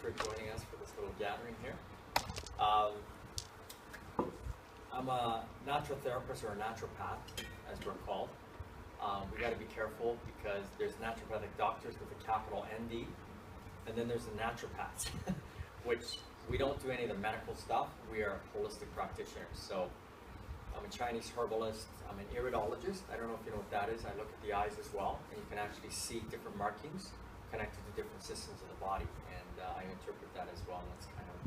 for joining us for this little gathering here. I'm a natural therapist or a naturopath, as we're called. We got to be careful because there's naturopathic doctors with a capital ND, and then there's the naturopaths, which we don't do any of the medical stuff. We are holistic practitioners. So I'm a Chinese herbalist. I'm an iridologist. I don't know if you know what that is. I look at the eyes as well, and you can actually see different markings connected to different systems of the body, and I interpret that as well. And that's kind of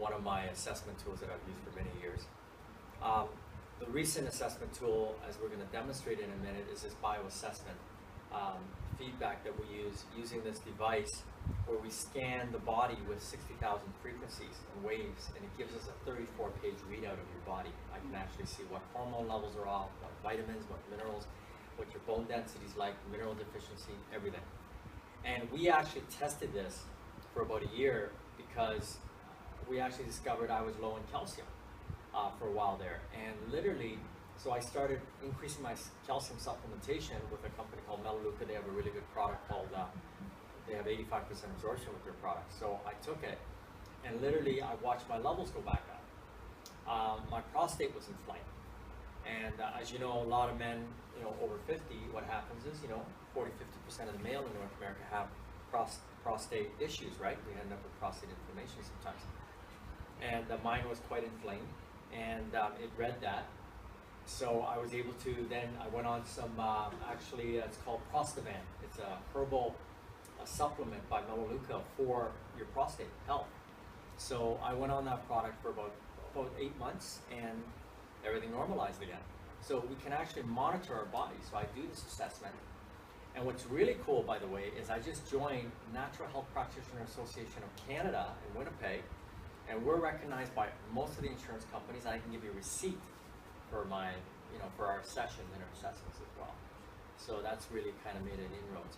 one of my assessment tools that I've used for many years. The recent assessment tool, as we're going to demonstrate in a minute, is this bioassessment feedback that we use using this device where we scan the body with 60,000 frequencies and waves, and it gives us a 34-page readout of your body. I can actually see what hormone levels are off, what vitamins, what minerals, what your bone density is like, mineral deficiency, everything. And we actually tested this for about a year because we actually discovered I was low in calcium for a while there. And literally, so I started increasing my calcium supplementation with a company called Melaleuca. They have a really good product called, they have 85% absorption with their product. So I took it, and literally I watched my levels go back up. My prostate was inflamed. And as you know, a lot of men, over 50, what happens is, 40–50% of the male in North America have prostate issues, right? We end up with prostate inflammation sometimes. And mine was quite inflamed, and it read that. So I was able to, then I went on some, actually it's called Prostavan. It's a herbal supplement by Melaleuca for your prostate health. So I went on that product for about 8 months, and everything normalized again. So we can actually monitor our body. So I do this assessment. And what's really cool, by the way, is I just joined Natural Health Practitioner Association of Canada in Winnipeg, and we're recognized by most of the insurance companies. I can give you a receipt for my, for our sessions and our assessments as well. So that's really kind of made an inroads.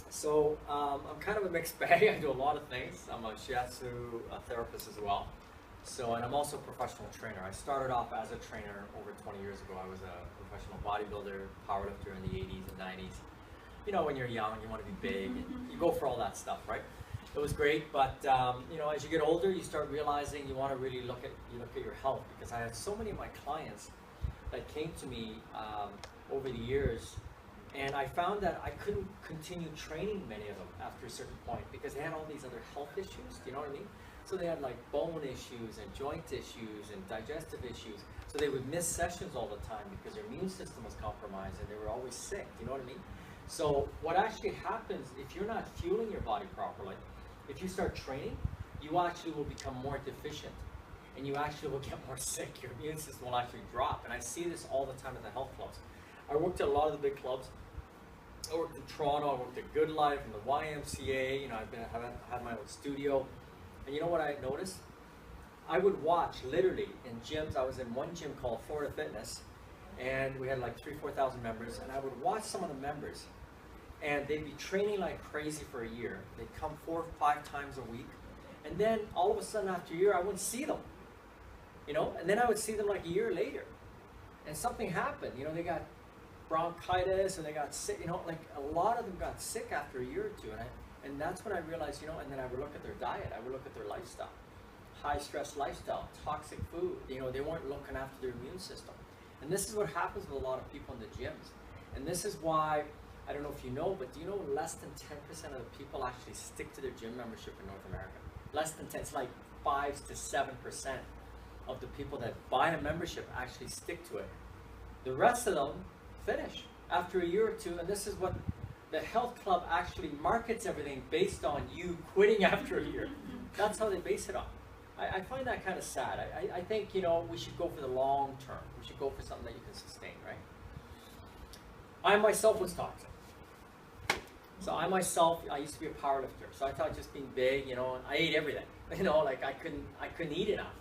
So I'm kind of a mixed bag. I do a lot of things. I'm a shiatsu therapist as well. So, and I'm also a professional trainer. I started off as a trainer over 20 years ago. I was a professional bodybuilder, powerlifter in the 80s and 90s. When you're young, you want to be big, and you go for all that stuff, right? It was great, but as you get older, you start realizing you want to really look at your health, because I had so many of my clients that came to me over the years, and I found that I couldn't continue training many of them after a certain point because they had all these other health issues. Do you know what I mean? So they had like bone issues and joint issues and digestive issues. So they would miss sessions all the time because their immune system was compromised and they were always sick. Do you know what I mean? So what actually happens if you're not fueling your body properly, if you start training, you actually will become more deficient and you actually will get more sick. Your immune system will actually drop. And I see this all the time at the health clubs. I worked at a lot of the big clubs. I worked in Toronto, I worked at Good Life and the YMCA. I've had my own studio. And you know what I noticed? I would watch literally in gyms. I was in one gym called Florida Fitness, and we had like 3,000–4,000 members. And I would watch some of the members, and they'd be training like crazy for a year. They'd come 4 or 5 times a week, and then all of a sudden after a year, I wouldn't see them. And then I would see them like a year later, and something happened. They got bronchitis, and they got sick. Like a lot of them got sick after a year or two, and that's when I realized, and then I would look at their diet, I would look at their lifestyle, high stress lifestyle, toxic food. They weren't looking after their immune system. And this is what happens with a lot of people in the gyms. And this is why, I don't know if you know, but do you know less than 10% of the people actually stick to their gym membership in North America? Less than 10, it's like 5–7% of the people that buy a membership actually stick to it. The rest of them finish after a year or two, and this is what the health club actually markets everything based on you quitting after a year. That's how they base it on. I find that kind of sad. I think, we should go for the long term. We should go for something that you can sustain, right? I myself was toxic. So I used to be a powerlifter. So I thought just being big, and I ate everything. Like I couldn't eat enough.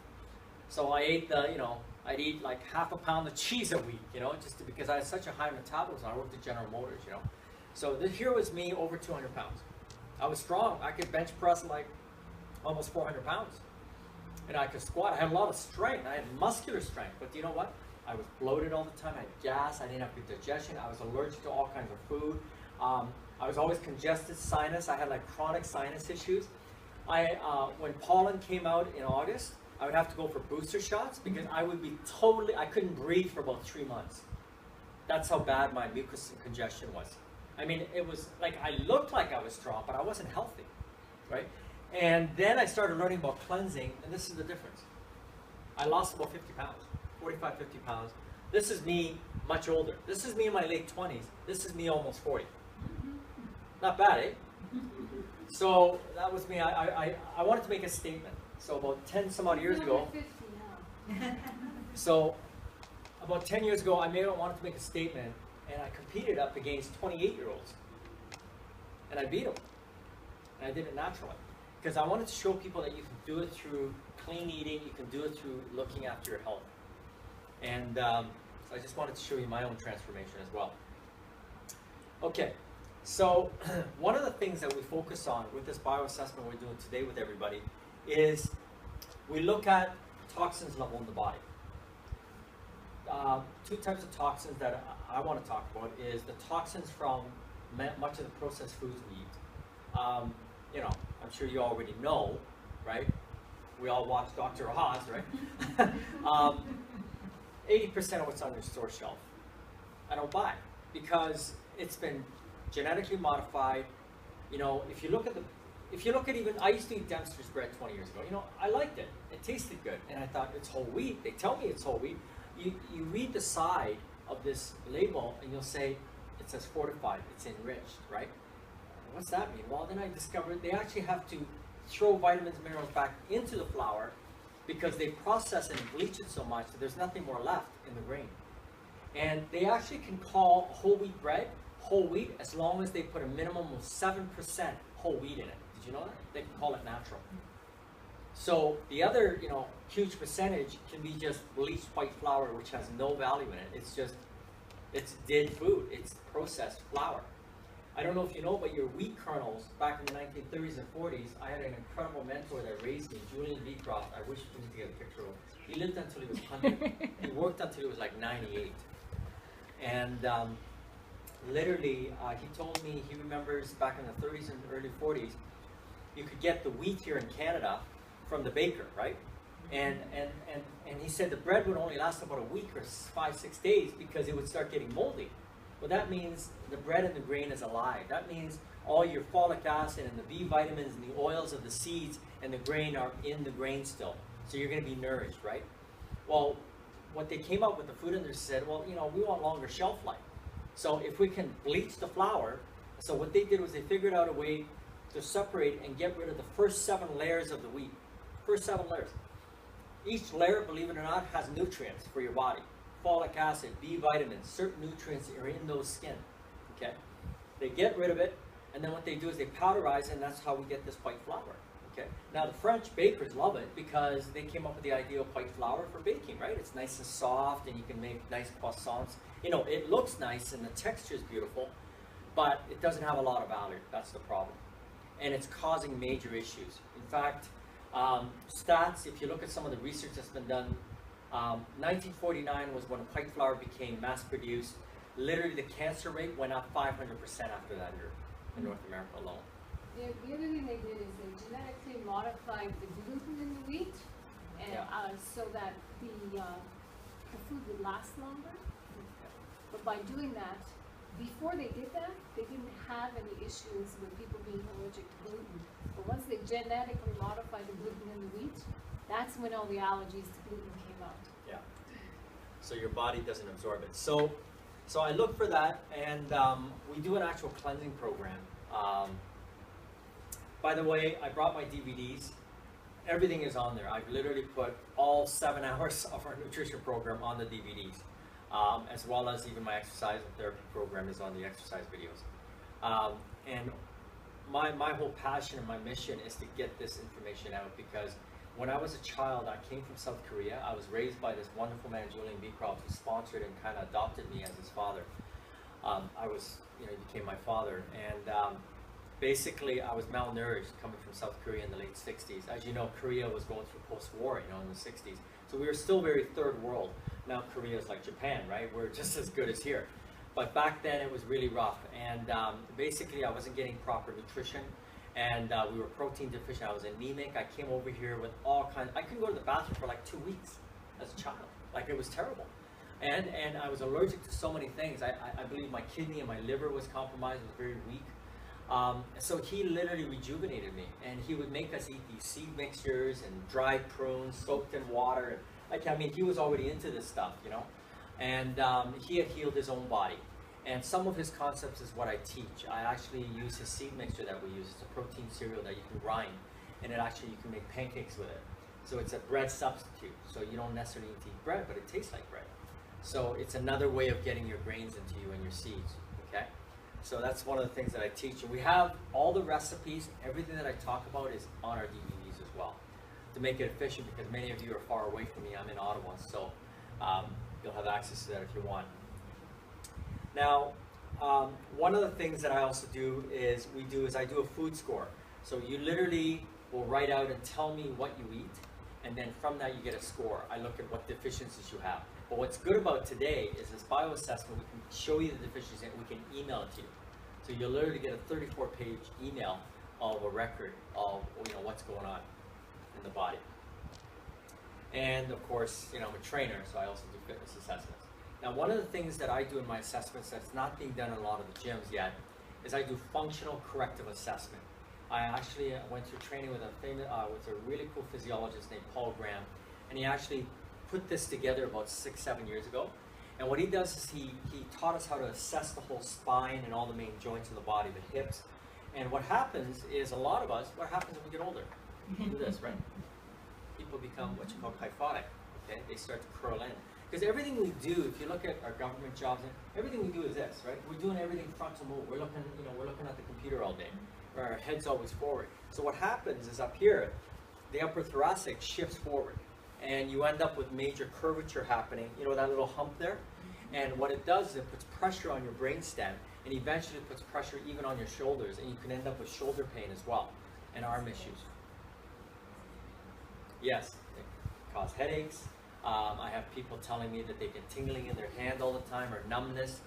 So I ate I'd eat like half a pound of cheese a week, just because I had such a high metabolism. I worked at General Motors, So here was me, over 200 pounds. I was strong. I could bench press like almost 400 pounds. And I could squat. I had a lot of strength. I had muscular strength. But you know what? I was bloated all the time. I had gas. I didn't have good digestion. I was allergic to all kinds of food. I was always congested, sinus. I had like chronic sinus issues. when pollen came out in August, I would have to go for booster shots because I would be I couldn't breathe for about 3 months. That's how bad my mucus congestion was. I mean, it was like I looked like I was strong, but I wasn't healthy, right? And then I started learning about cleansing, and this is the difference. I lost about 50 pounds, 45, 50 pounds. This is me much older. This is me in my late 20s. This is me almost 40. Not bad, eh? So that was me. I wanted to make a statement. So about 10 some odd years ago, so about 10 years ago, I wanted to make a statement, and I competed up against 28-year-olds, and I beat them, and I did it naturally, because I wanted to show people that you can do it through clean eating, you can do it through looking after your health, and so I just wanted to show you my own transformation as well. Okay, so one of the things that we focus on with this bioassessment we're doing today with everybody is we look at toxins level in the body. Two types of toxins that I want to talk about is the toxins from much of the processed foods we eat. You know, I'm sure you already know, right? We all watch Dr. Oz, right? 80% of what's on your store shelf, I don't buy because it's been genetically modified. You know, if you look at even, I used to eat Dempster's bread 20 years ago. You know, I liked it. It tasted good. And I thought, it's whole wheat. They tell me it's whole wheat. You read the side of this label and you'll say, it says fortified, it's enriched, right? What's that mean? Well, then I discovered they actually have to throw vitamins and minerals back into the flour because they process it and bleach it so much that there's nothing more left in the grain. And they actually can call whole wheat bread whole wheat as long as they put a minimum of 7% whole wheat in it. Did you know that? They can call it natural. So the other, you know, huge percentage can be just bleached white flour, which has no value in it. It's dead food. It's processed flour. I don't know if you know, but your wheat kernels back in the 1930s and 40s, I had an incredible mentor that raised me, Julian Beecroft. I wish we could get a picture of him. He lived until he was 100. He worked until he was like 98. And literally, he told me he remembers back in the 30s and early 40s, you could get the wheat here in Canada from the baker, right? And he said the bread would only last about a week or 5-6 days because it would start getting moldy. Well, that means the bread and the grain is alive. That means all your folic acid and the B vitamins and the oils of the seeds and the grain are in the grain still. So you're going to be nourished, right? Well, what they came up with, the food industry said, well, you know, we want longer shelf life. So if we can bleach the flour, so what they did was they figured out a way to separate and get rid of the first 7 layers of the wheat. First 7 layers. Each layer, believe it or not, has nutrients for your body. Folic acid, B vitamins, certain nutrients are in those skin. Okay? They get rid of it, and then what they do is they powderize it, and that's how we get this white flour. Okay? Now the French bakers love it because they came up with the idea of white flour for baking, right? It's nice and soft, and you can make nice croissants. You know, it looks nice, and the texture is beautiful, but it doesn't have a lot of value. That's the problem. And it's causing major issues. In fact, stats, if you look at some of the research that's been done, 1949 was when white flour became mass-produced. Literally, the cancer rate went up 500% after that year in North America alone. The other thing they did is they genetically modified the gluten in the wheat, and so that the food would last longer. But by doing that, before they did that, they didn't have any issues with people being allergic to gluten. But once they genetically modified the gluten in the wheat, that's when all the allergies to gluten came out. Yeah. So your body doesn't absorb it. So I look for that, and we do an actual cleansing program. By the way, I brought my DVDs. Everything is on there. I've literally put all 7 hours of our nutrition program on the DVDs, as well as even my exercise and therapy program is on the exercise videos. And my whole passion and my mission is to get this information out, because when I was a child, I came from South Korea. I was raised by this wonderful man, Julian Beecroft, who sponsored and kind of adopted me as his father. He became my father. And basically, I was malnourished coming from South Korea in the late 60s. As you know, Korea was going through post-war, in the 60s. So we were still very third world. Now Korea is like Japan, right? We're just as good as here. But back then, it was really rough. And basically, I wasn't getting proper nutrition. and we were protein deficient. I was anemic. I came over here with all kinds. I couldn't go to the bathroom for like 2 weeks as a child. Like, it was terrible. And I was allergic to so many things. I believe my kidney and my liver was compromised, was very weak. So he literally rejuvenated me, and he would make us eat these seed mixtures and dried prunes soaked in water. Like, I mean, he was already into this stuff, you know, and he had healed his own body. And some of his concepts is what I teach. I actually use his seed mixture that we use. It's a protein cereal that you can grind, and it actually, you can make pancakes with it. So it's a bread substitute. So you don't necessarily need to eat bread, but it tastes like bread. So it's another way of getting your grains into you and your seeds, okay? So that's one of the things that I teach. And we have all the recipes, everything that I talk about is on our DVDs as well, to make it efficient, because many of you are far away from me. I'm in Ottawa, so you'll have access to that if you want. Now, one of the things that I also do is I do a food score. So you literally will write out and tell me what you eat, and then from that you get a score. I look at what deficiencies you have. But what's good about today is this bioassessment. We can show you the deficiencies and we can email it to you. So you'll literally get a 34-page email of a record of, you know, what's going on in the body. And of course, you know, I'm a trainer, so I also do fitness assessments. Now, one of the things that I do in my assessments that's not being done in a lot of the gyms yet is I do functional corrective assessment. I actually went through training with a really cool physiologist named Paul Graham, and he actually put this together about 6-7 years ago. And what he does is he taught us how to assess the whole spine and all the main joints in the body, the hips. And what happens is, a lot of us, what happens when we get older? We do this, right? People become what you call kyphotic, okay? They start to curl in. Because everything we do, if you look at our government jobs, everything we do is this, right? We're doing everything frontal move. We're looking, you know, we're looking at the computer all day. Our head's always forward. So what happens is, up here, the upper thoracic shifts forward, and you end up with major curvature happening, you know, that little hump there. And what it does is it puts pressure on your brainstem, and eventually puts pressure even on your shoulders, and you can end up with shoulder pain as well, and arm issues. Yes, they cause headaches. I have people telling me that they get tingling in their hand all the time, or numbness.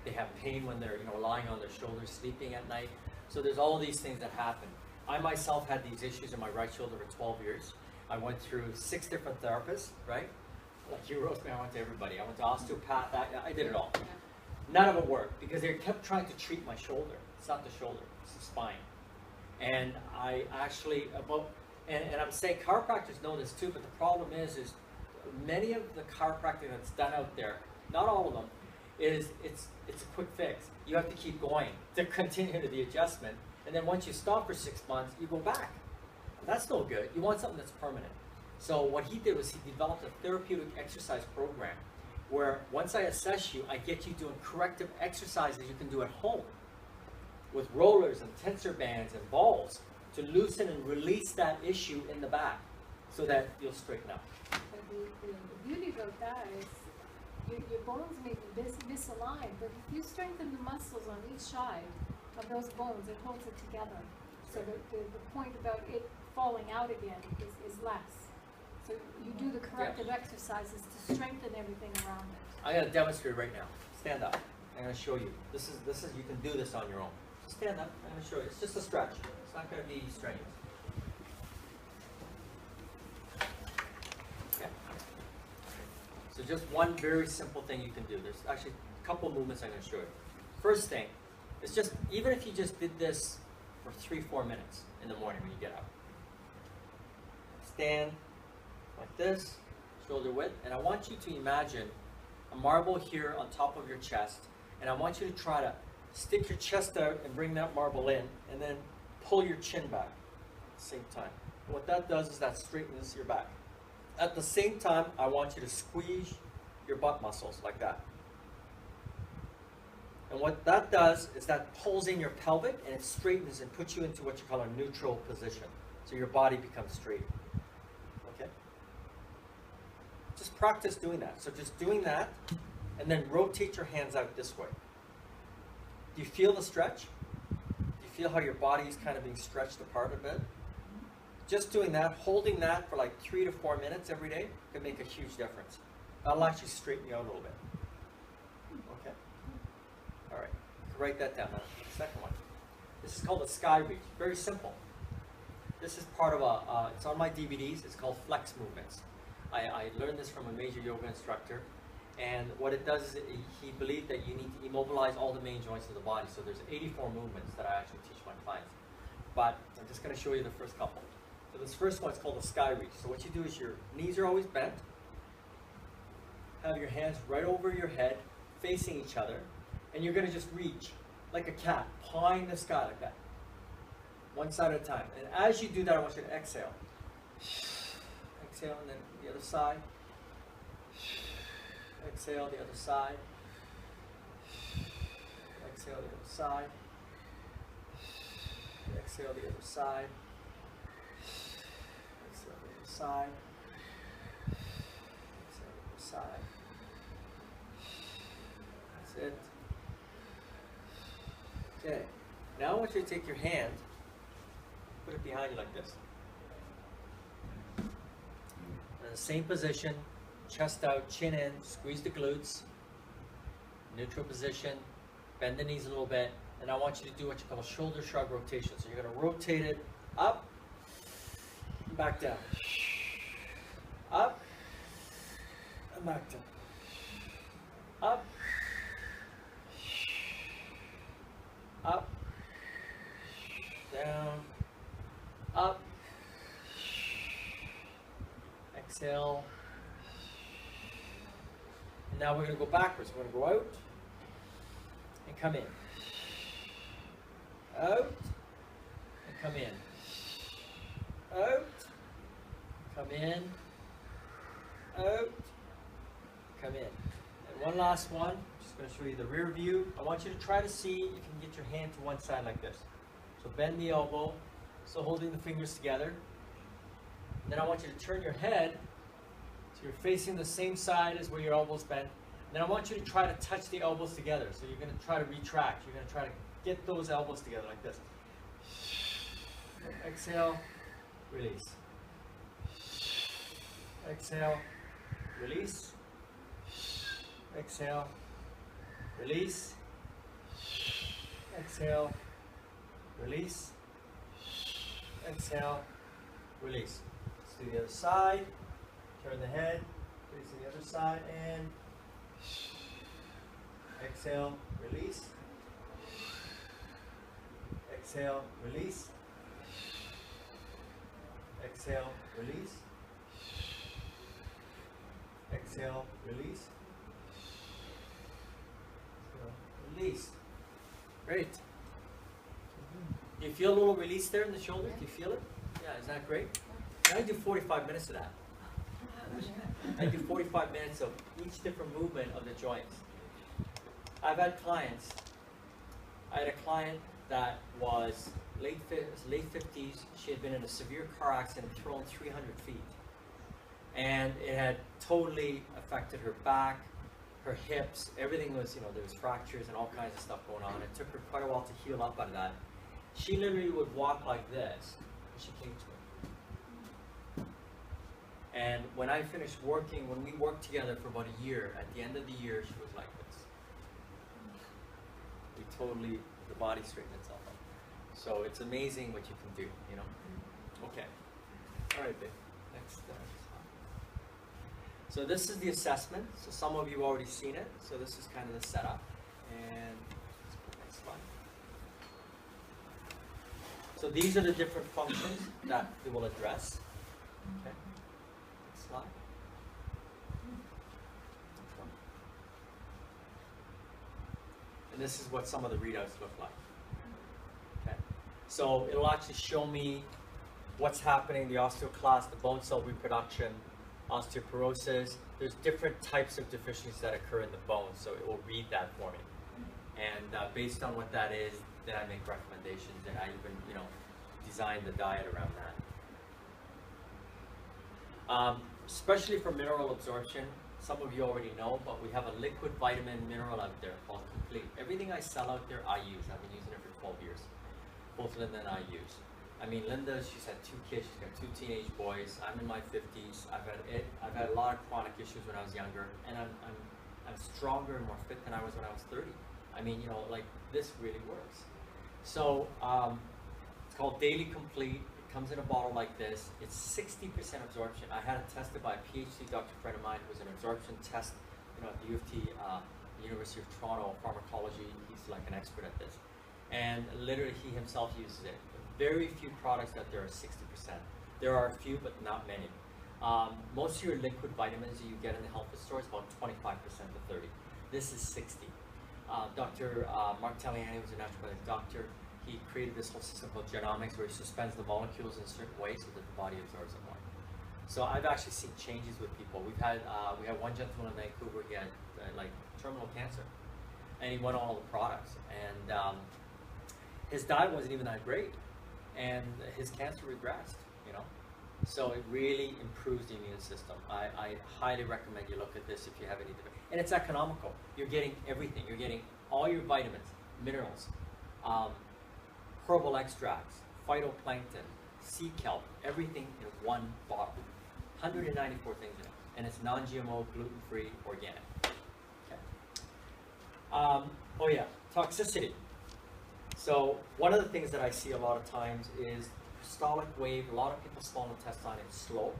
They have pain when they're, you know, lying on their shoulders, sleeping at night. So there's all these things that happen. I myself had these issues in my right shoulder for 12 years. I went through 6 different therapists, right? Like you, Rosemary, I went to everybody. I went to osteopath, I did it all. None of it worked, because they kept trying to treat my shoulder. It's not the shoulder, it's the spine. And I actually, and I'm saying chiropractors know this too, but the problem is many of the chiropractic that's done out there, not all of them, it's a quick fix. You have to keep going to continue the adjustment, and then once you stop for 6 months, you go back. That's no good. You want something that's permanent. So what he did was he developed a therapeutic exercise program where once I assess you, I get you doing corrective exercises you can do at home with rollers and tensor bands and balls to loosen and release that issue in the back so that you'll straighten up. But the beauty about that is your bones may be misaligned, but if you strengthen the muscles on each side of those bones, it holds it together. So the point about it falling out again is less. So you do the corrective exercises to strengthen everything around it. I'm going to demonstrate right now. Stand up. I'm going to show you. This is you can do this on your own. Just stand up. I'm going to show you. It's just a stretch. It's not going to be strenuous. Okay. So just one very simple thing you can do. There's actually a couple of movements I'm going to show you. First thing is just, even if you just did this for 3-4 minutes in the morning when you get up. Stand like this, shoulder width, and I want you to imagine a marble here on top of your chest, and I want you to try to stick your chest out and bring that marble in, and then pull your chin back at the same time. And what that does is that straightens your back. At the same time, I want you to squeeze your butt muscles like that. And what that does is that pulls in your pelvic, and it straightens and puts you into what you call a neutral position. So your body becomes straight. Okay? Just practice doing that. So just doing that, and then rotate your hands out this way. Do you feel the stretch? Do you feel how your body is kind of being stretched apart a bit? Just doing that, holding that for like 3 to 4 minutes every day can make a huge difference. That'll actually straighten you out a little bit. Okay? All right. Write that down. That's the second one. This is called a sky reach. Very simple. This is part of it's on my DVDs. It's called Flex Movements. I learned this from a major yoga instructor. And what it does is he believed that you need to immobilize all the main joints of the body. So there's 84 movements that I actually teach my clients. But I'm just going to show you the first couple. So this first one is called the sky reach. So what you do is your knees are always bent. Have your hands right over your head, facing each other. And you're going to just reach like a cat, pawing the sky like that. One side at a time. And as you do that, I want you to exhale. Exhale, and then the other side. Exhale the other side. Exhale the other side. Exhale the other side. Exhale the other side. Exhale the other side. That's it. Okay. Now I want you to take your hand, put it behind you like this. In the same position. Chest out, chin in, squeeze the glutes, neutral position, bend the knees a little bit, and I want you to do what you call shoulder shrug rotation. So you're going to rotate it up, and back down, up, and back down, up, up, down, up, exhale. Now we're going to go backwards. We're going to go out and come in. Out and come in. Out, come in, out, come in. And one last one. I'm just going to show you the rear view. I want you to try to see if you can get your hand to one side like this. So bend the elbow, so holding the fingers together. And then I want you to turn your head so you're facing the same side as where your elbows bend. Then I want you to try to touch the elbows together. So you're going to try to retract. You're going to try to get those elbows together like this. Exhale, release. Exhale, release. Exhale, release. Exhale, release. Exhale, release. Let's do the other side. Turn the head, facing the other side, and exhale, release. Exhale, release. Exhale, release. Exhale, release. Exhale, release. Great. Do you feel a little release there in the shoulder? Do you feel it? Yeah, isn't that great? I do 45 minutes of that. I do 45 minutes of each different movement of the joints. I've had clients. I had a client that was late 50s. She had been in a severe car accident, thrown 300 feet. And it had totally affected her back, her hips, everything was, there was fractures and all kinds of stuff going on. It took her quite a while to heal up out of that. She literally would walk like this, and she came to me. And when I finished working, when we worked together for about a year, at the end of the year, she was like this. The body straightened itself up. So it's amazing what you can do, Okay. All right, babe. Next. So this is the assessment. So some of you have already seen it. So this is kind of the setup. And let's put the next slide. So these are the different functions that it will address. Okay. Next slide. And this is what some of the readouts look like. Okay. So it'll actually show me what's happening, the osteoclast, the bone cell reproduction, osteoporosis. There's different types of deficiencies that occur in the bone, so it will read that for me. And based on what that is, then I make recommendations, and I even, design the diet around that. Especially for mineral absorption, some of you already know, but we have a liquid vitamin mineral out there called Complete. Everything I sell out there, I use. I've been using it for 12 years. Both Linda and I use. I mean, Linda, she's had 2 kids. She's got 2 teenage boys. I'm in my 50s. I've had a lot of chronic issues when I was younger, and I'm stronger and more fit than I was when I was 30. I mean, like this really works. So it's called Daily Complete. It comes in a bottle like this. It's 60% absorption. I had it tested by a PhD doctor friend of mine who was an absorption test, at the U of T, University of Toronto, pharmacology. He's like an expert at this. And literally he himself uses it. Very few products that there are 60%. There are a few, but not many. Most of your liquid vitamins that you get in the health food store is about 25% to 30. This is 60. Dr. Mark Taliani was a naturopathic doctor. He created this whole system called genomics where he suspends the molecules in certain ways so that the body absorbs them more. So I've actually seen changes with people. We had one gentleman in Vancouver, he had like terminal cancer, and he went on all the products, and his diet wasn't even that great, and his cancer regressed, So it really improves the immune system. I highly recommend you look at this if you have any, and it's economical. You're getting everything. You're getting all your vitamins, minerals, herbal extracts, phytoplankton, sea kelp, everything in one bottle. 194 things in it, and it's non-GMO, gluten-free, organic. Okay. Oh yeah, toxicity. So one of the things that I see a lot of times is systolic wave. A lot of people's small intestine is slow.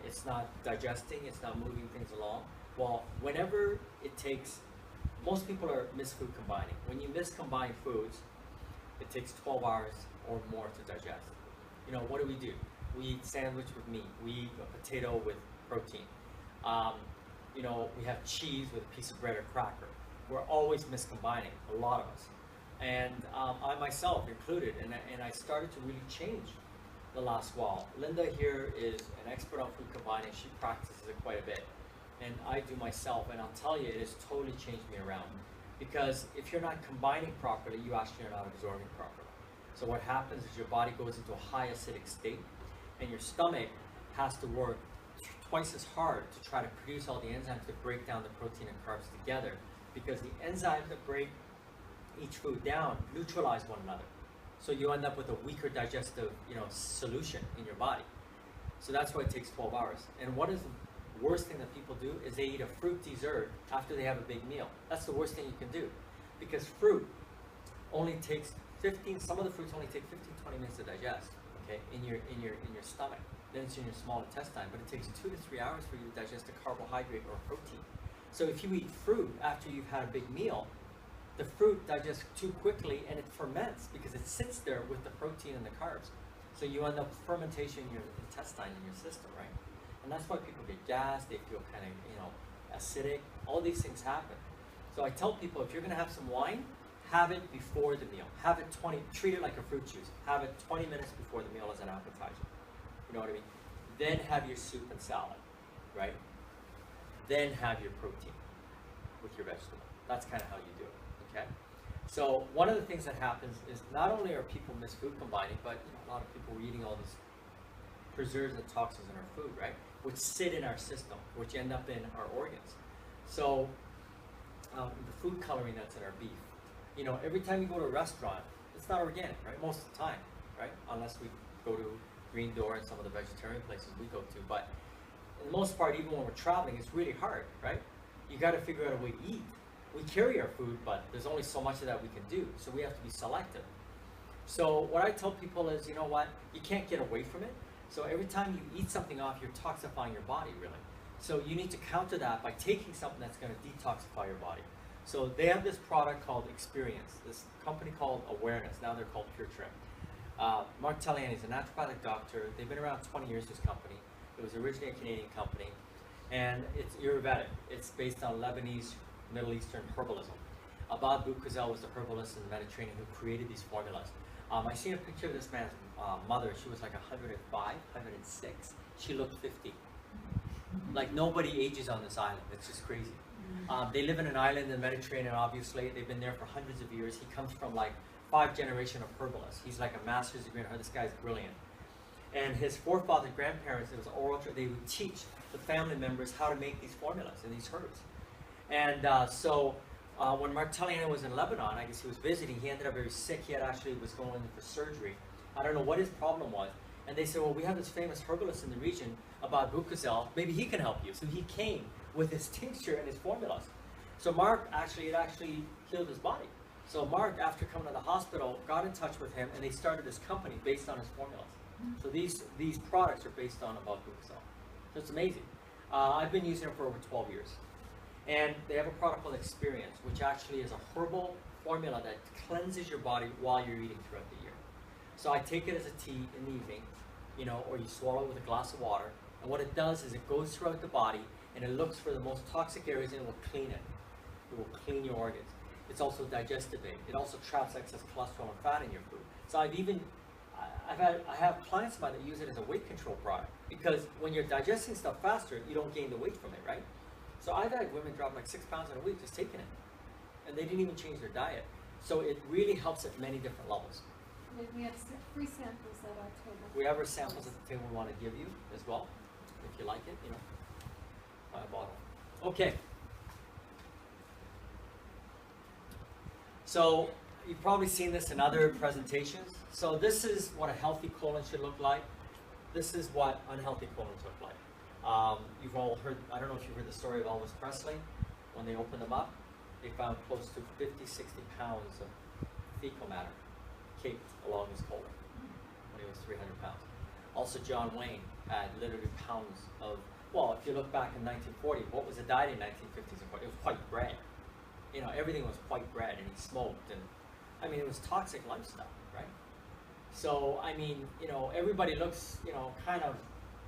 It's not digesting, it's not moving things along. Well, whenever it takes, most people are misfood combining. When you miscombine foods, it takes 12 hours or more to digest. What do? We eat sandwich with meat. We eat a potato with protein. We have cheese with a piece of bread or cracker. We're always miscombining, a lot of us. And I myself included, and I started to really change the last while. Linda here is an expert on food combining. She practices it quite a bit. And I do myself, and I'll tell you, it has totally changed me around. Because if you're not combining properly, you actually are not absorbing properly. So what happens is your body goes into a high acidic state, and your stomach has to work twice as hard to try to produce all the enzymes to break down the protein and carbs together, because the enzymes that break each food down neutralize one another. So you end up with a weaker digestive, solution in your body. So that's why it takes 12 hours. And what is the worst thing that people do is they eat a fruit dessert after they have a big meal. That's the worst thing you can do, because fruit only takes 15. Some of the fruits only take 15-20 minutes to digest. Okay, in your stomach. Then it's in your small intestine, but it takes 2 to 3 hours for you to digest a carbohydrate or protein. So if you eat fruit after you've had a big meal, the fruit digests too quickly and it ferments because it sits there with the protein and the carbs. So you end up with fermentation in your intestine, in your system, right? And that's why people get gas, they feel kind of, acidic. All these things happen. So I tell people, if you're gonna have some wine, have it before the meal. Have it treat it like a fruit juice. Have it 20 minutes before the meal as an appetizer. You know what I mean? Then have your soup and salad, right? Then have your protein with your vegetable. That's kind of how you do it, okay? So one of the things that happens is not only are people misfood combining, but a lot of people are eating all these preserves and toxins in our food, right? Which sit in our system, which end up in our organs. So the food coloring that's in our beef. Every time you go to a restaurant, it's not organic, right? Most of the time, right? Unless we go to Green Door and some of the vegetarian places we go to. But in the most part, even when we're traveling, it's really hard, right? You got to figure out a way to eat. We carry our food, but there's only so much of that we can do. So we have to be selective. So what I tell people is, you know what? You can't get away from it. So every time you eat something off, you're toxifying your body, really. So you need to counter that by taking something that's going to detoxify your body. So they have this product called Experience, this company called Awareness. Now they're called Pure Trim. Mark Taliani is a naturopathic doctor. They've been around 20 years, this company. It was originally a Canadian company. And it's Ayurvedic. It's based on Lebanese, Middle Eastern herbalism. Abad Boukouzel was the herbalist in the Mediterranean who created these formulas. I seen a picture of this man's mother. She was like 105, 106. She looked 50. Like nobody ages on this island. It's just crazy. They live in an island in the Mediterranean, obviously. They've been there for hundreds of years. He comes from like 5 generations of herbalists. He's like a master's degree in herb. This guy's brilliant. And his forefathers, grandparents, it was oral, they would teach the family members how to make these formulas and these herbs. And when Mark Taliani was in Lebanon, I guess he was visiting, he ended up very sick. He was going in for surgery. I don't know what his problem was. And they said, well, we have this famous herbalist in the region, Abad Boukouzel, maybe he can help you. So he came with his tincture and his formulas. So Mark it actually healed his body. So Mark, after coming to the hospital, got in touch with him, and they started this company based on his formulas. So these products are based on Albuterol. So it's amazing. I've been using it for over 12 years. And they have a product called Experience, which actually is a herbal formula that cleanses your body while you're eating throughout the year. So I take it as a tea in the evening, you know, or you swallow it with a glass of water. And what it does is it goes throughout the body and it looks for the most toxic areas and it will clean it. It will clean your organs. It's also digestive aid. It also traps excess cholesterol and fat in your food. So I have clients of mine that use it as a weight control product, because when you're digesting stuff faster, you don't gain the weight from it, right? So I've had women drop like 6 pounds in a week just taking it, and they didn't even change their diet. So it really helps at many different levels. We have free samples at our table. We have our samples at the table we want to give you as well, if you like it, you know, buy a bottle. Okay. So you've probably seen this in other presentations. So this is what a healthy colon should look like. This is what unhealthy colons look like. You've all heard, I don't know if you've heard the story of Elvis Presley. When they opened them up, they found close to 50, 60 pounds of fecal matter caked along his colon when he was 300 pounds. Also, John Wayne had literally pounds of, well, if you look back in 1940, what was a diet in 1950s and 40s? It was white bread. You know, everything was white bread, and he smoked, and I mean, it was toxic lifestyle, right? So, I mean, you know, everybody looks, you know, kind of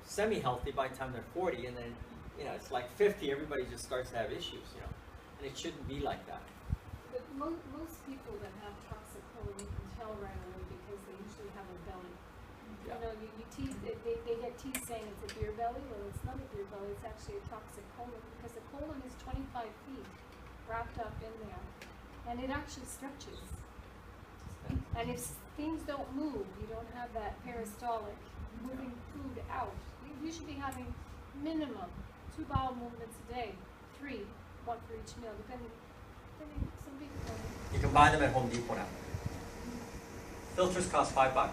semi-healthy by the time they're 40, and then, you know, it's like 50, everybody just starts to have issues, you know, and it shouldn't be like that. But most people that have toxic colon, you can tell right away because they usually have a belly. Yeah. You know, you tease, they get teased saying it's a beer belly. Well, it's not a beer belly, it's actually a toxic colon, because the colon is 25 feet wrapped up in there, and it actually stretches. And if things don't move, you don't have that peristaltic moving food out. You should be having minimum 2 bowel movements a day, 3, 1 for each meal, depending some people. You can buy them at Home Depot now. Filters cost $5.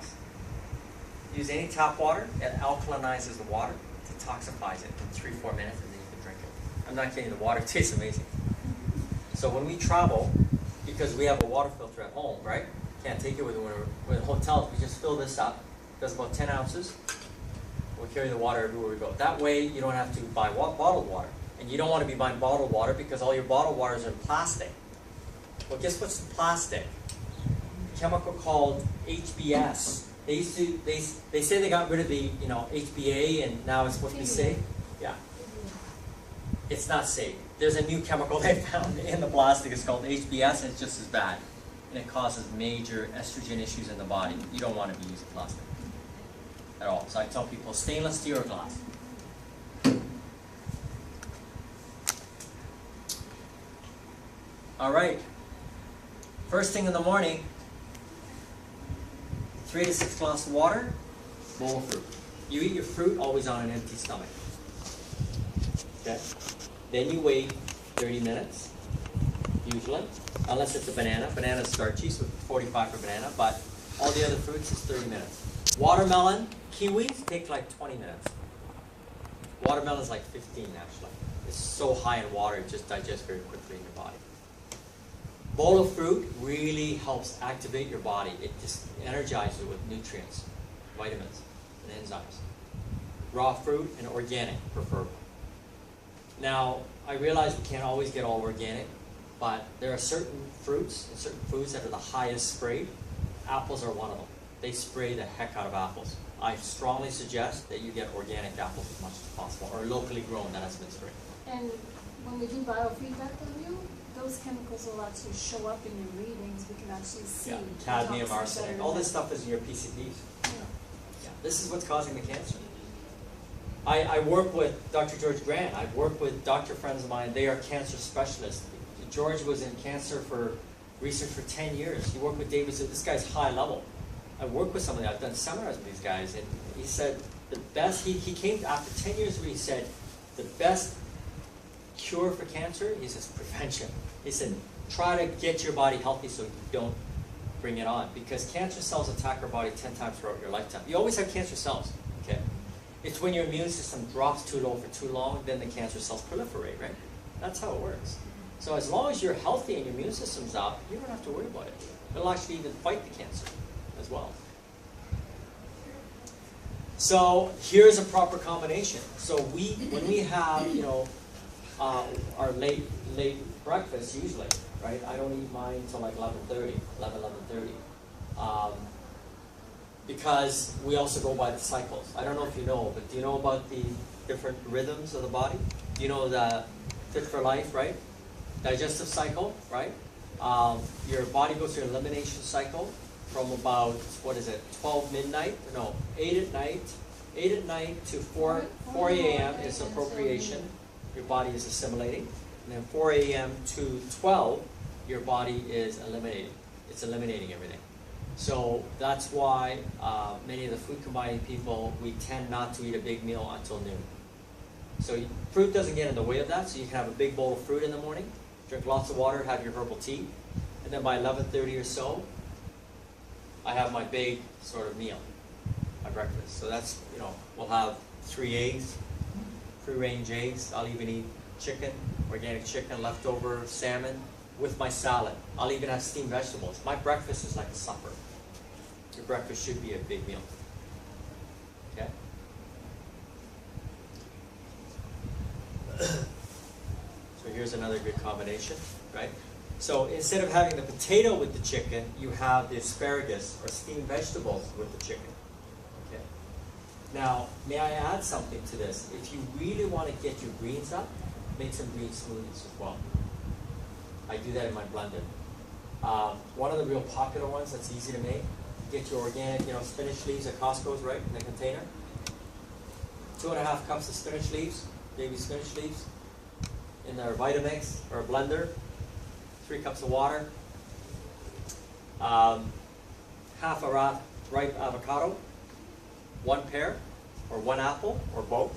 Use any tap water, it alkalinizes the water, detoxifies it in 3-4 minutes, and then you can drink it. I'm not kidding, the water tastes amazing. So when we travel, because we have a water filter at home, right? Can't take it with hotels, we just fill this up. It does about 10 ounces. We carry the water everywhere we go. That way you don't have to buy bottled water. And you don't want to be buying bottled water because all your bottled water is in plastic. Well, guess what's in plastic? A chemical called HBS. They say they got rid of the, you know, HBA, and now it's supposed to be safe. Yeah. It's not safe. There's a new chemical they found in the plastic. It's called HBS, and it's just as bad. And it causes major estrogen issues in the body. You don't want to be using plastic at all. So I tell people, stainless steel or glass. All right. First thing in the morning, 3 to 6 glasses of water, bowl of fruit. You eat your fruit always on an empty stomach. Okay? Then you wait 30 minutes, usually, unless it's a banana. Banana's starchy, so 45 for banana, but all the other fruits is 30 minutes. Watermelon, kiwis take like 20 minutes. Watermelon's like 15 actually. It's so high in water, it just digests very quickly in your body. Bowl of fruit really helps activate your body. It just energizes it with nutrients, vitamins, and enzymes. Raw fruit and organic, preferably. Now, I realize we can't always get all organic, but there are certain fruits and certain foods that are the highest sprayed. Apples are one of them. They spray the heck out of apples. I strongly suggest that you get organic apples as much as possible, or locally grown that has been sprayed. And when we do biofeedback on you, those chemicals will actually show up in your readings. We can actually see. Yeah, cadmium, toxins that arsenic, are all in this there. stuff is in your PCBs. Yeah. Yeah, this is what's causing the cancer. I work with Dr. George Grant. I've worked with doctor friends of mine. They are cancer specialists. George was in cancer for research for 10 years. He worked with David. So this guy's high level. I work with some of them. I've done seminars with these guys, and he said the best. He came after 10 years where he said the best cure for cancer is prevention. He said try to get your body healthy so you don't bring it on, because cancer cells attack our body 10 times throughout your lifetime. You always have cancer cells. Okay. It's when your immune system drops too low for too long, then the cancer cells proliferate, right? That's how it works. So as long as you're healthy and your immune system's up, you don't have to worry about it. It'll actually even fight the cancer as well. So here's a proper combination. So when we have, our late breakfast usually, right? I don't eat mine until like 11:30. Because we also go by the cycles. I don't know if you know, but do you know about the different rhythms of the body? Do you know the Fit for Life, right? Digestive cycle, right? Your body goes through an elimination cycle from about, 12 midnight? No, 8 at night. 8 at night to 4 a.m. is appropriation. Your body is assimilating. And then 4 a.m. to 12, your body is eliminating. It's eliminating everything. So that's why many of the food combining people, we tend not to eat a big meal until noon. So fruit doesn't get in the way of that, so you can have a big bowl of fruit in the morning, drink lots of water, have your herbal tea, and then by 11:30 or so, I have my big sort of meal, my breakfast. So that's, we'll have 3 eggs, free-range eggs. I'll even eat chicken, organic chicken, leftover salmon with my salad. I'll even have steamed vegetables. My breakfast is like a supper. Your breakfast should be a big meal. Okay? So here's another good combination, right? So instead of having the potato with the chicken, you have the asparagus or steamed vegetables with the chicken. Okay. Now, may I add something to this? If you really want to get your greens up, make some green smoothies as well. I do that in my blender. One of the real popular ones that's easy to make, get your organic, spinach leaves at Costco's, right, in the container. 2.5 cups of spinach leaves, baby spinach leaves, in their Vitamix or a blender. 3 cups of water. Half a ripe avocado, 1 pear, or 1 apple, or both.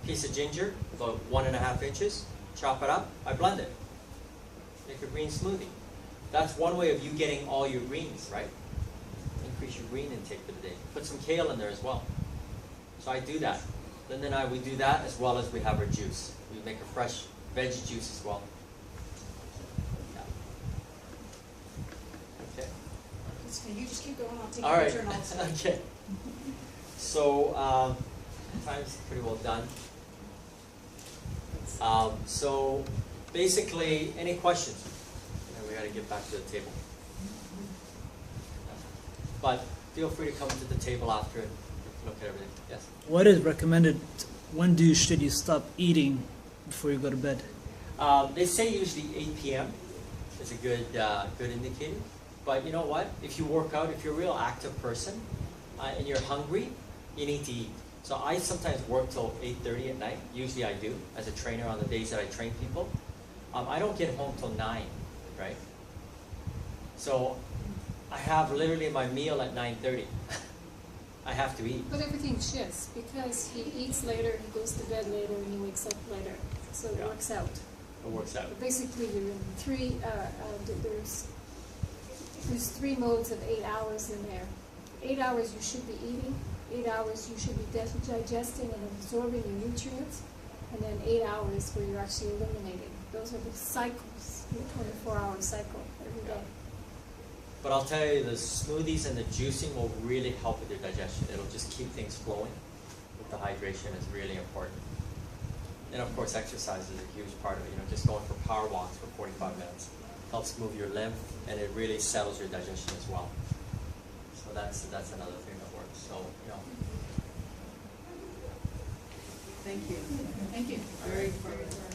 Piece of ginger, about 1.5 inches. Chop it up. I blend it. Make a green smoothie. That's one way of you getting all your greens, right? Increase your green intake for the day. Put some kale in there as well. So I do that. Linda and we do that as well as we have our juice. We make a fresh veggie juice as well. Yeah. Okay. You just keep going. I'll take All a right. picture and also. Okay. So time's pretty well done. So basically, any questions? We got to get back to the table. But feel free to come to the table after and look at everything. Yes? What is recommended? When should you stop eating before you go to bed? They say usually 8 p.m. is a good indicator. But you know what? If you work out, if you're a real active person and you're hungry, you need to eat. So I sometimes work till 8:30 at night. Usually I do, as a trainer on the days that I train people. I don't get home till 9, right? So I have literally my meal at 9:30. I have to eat. But everything shifts because he eats later, he goes to bed later, and he wakes up later. So it Yeah. works out. It works out. But basically, you're in there's 3 modes of 8 hours in there. 8 hours you should be eating. 8 hours you should be digesting and absorbing your nutrients. And then 8 hours where you're actually eliminating. Those are the cycles, the 24-hour cycle every day. But I'll tell you, the smoothies and the juicing will really help with your digestion. It'll just keep things flowing. But the hydration is really important. And of course, exercise is a huge part of it. Just going for power walks for 45 minutes helps move your lymph, and it really settles your digestion as well. So that's another thing that works. So Thank you. Thank you. All right. For your